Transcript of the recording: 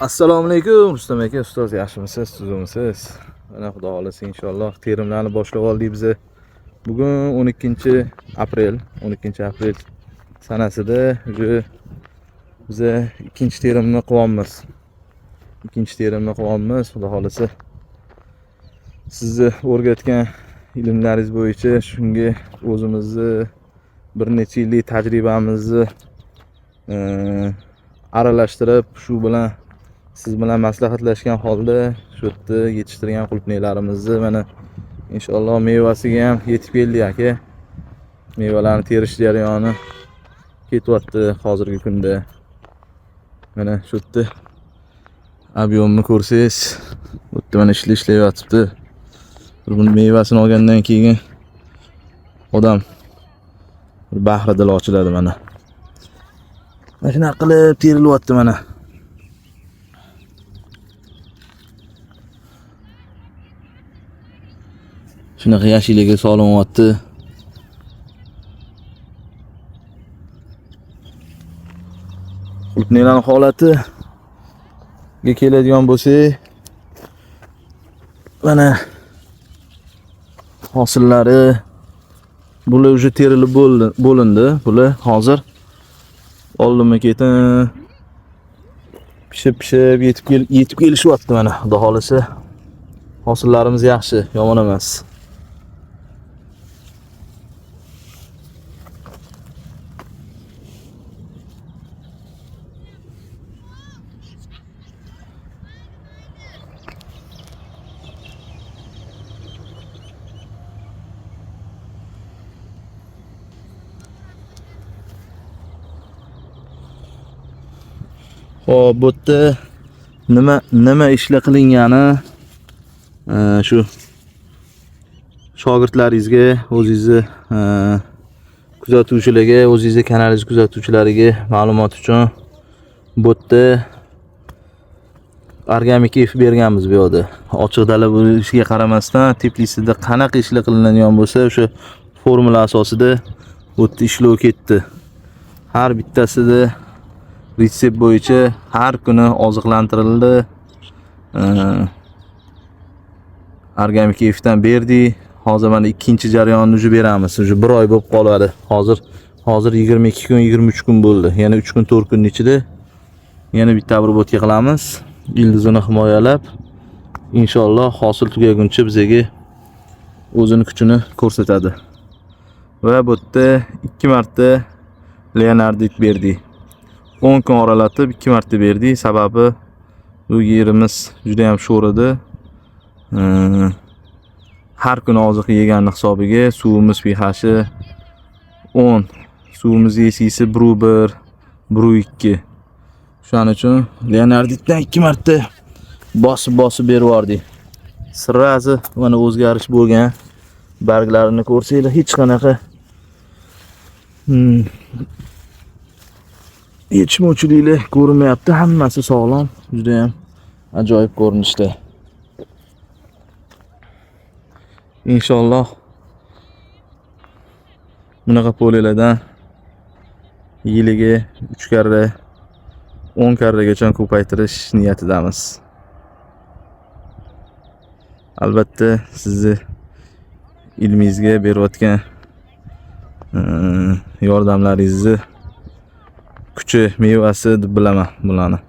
Assalomu alaykum Rustam aka, ustoz yaxshimisiz, tuzimisiz? Mana xudo xolasa inshaalloh terimlarni boshlab oldik biz. Bugun 12-aprel, 12-aprel sanasida biz ikkinchi terimni qilyapmiz. Xudo xolasa sizni o'rgatgan ilmlaringiz bo'yicha shunga o'zimizni bir necha yillik tajribamizni aralashtirib, shu bilan siz bilan maslahatlashgan holda shu yerda yetishtirgan qulupnaylarimizni mana inshaalloh mevasiga ham yetib keldik aka. Mevalarni terish jarayoni ketyapti hozirgi kunda. Mana shu yerda ob'yomni ko'rsangiz, bu yerda mana ishlayotibdi. Buni mevasini olgandan keyin odam bir bahri dil ochiladi mana. Mana shunaqa qilib terilyapti mana. Shunaqa yashiliga solinyapti. Qulupnaylarning holatiga keladigan bo'lsak, mana hosillari bular уже terilib bo'lindi. Bular hozir oldimma ketin pishib yetib kelishyapti mana. Xudo xolasa hosillarimiz yaxshi, yomon emas. Xo'p, bu yerda nima ishlar qilingani shu shogirdlaringizga, o'zingizni kuzatuvchilarga, o'zingizni kanalingiz kuzatuvchilariga ma'lumot uchun bu yerda organik berganmiz bu yerda. Ochiq dala bo'lishiga qaramasdan, teplisida qanaqa ishlar qilinadigan bo'lsa, o'sha formula asosida bu yerda ishlov ketdi. Har bittasida retsept bo'yicha har kuni oziqlantirildi. Organik efdan berdik. Hozir mana ikkinchi jarayonni уже beramiz. Уже 1 oy bo'lib qoladi. Hozir 22 kun, 23 kun bo'ldi. Yana 3 kun, 4 kun ichida yana bitta obrobotka qilamiz. Ildizini himoyalab, inshaalloh hosil tugaguncha bizga o'zini kuchini ko'rsatadi. Va bu yerda 2 marta Leonardit berdik. 10 kun oralatib 2 marta berdik. Sababi bu yerimiz juda ham sho'r edi. Har kuni oziq yegan hisobiga suvimiz pH 10, suvimiz esisi 1.1, 1.2. Shuning uchun Leonarditdan 2 marta bosib berib yubordik. Sirrazi mana o'zgarish bo'lgan. Barglarini ko'rsanglar hech qanaqa yetishmovchiliklar ko'rinmayapti. Hammasi sog'lom, juda ham ajoyib ko'rinishda. Inshaalloh bunaqa polilardan yiliga 3 karra, 10 karragacha ko'paytirish niyatidamiz. Albatta sizni ilmingizga berayotgan yordamlaringizni kuchi, mevasi deb bilaman bularni.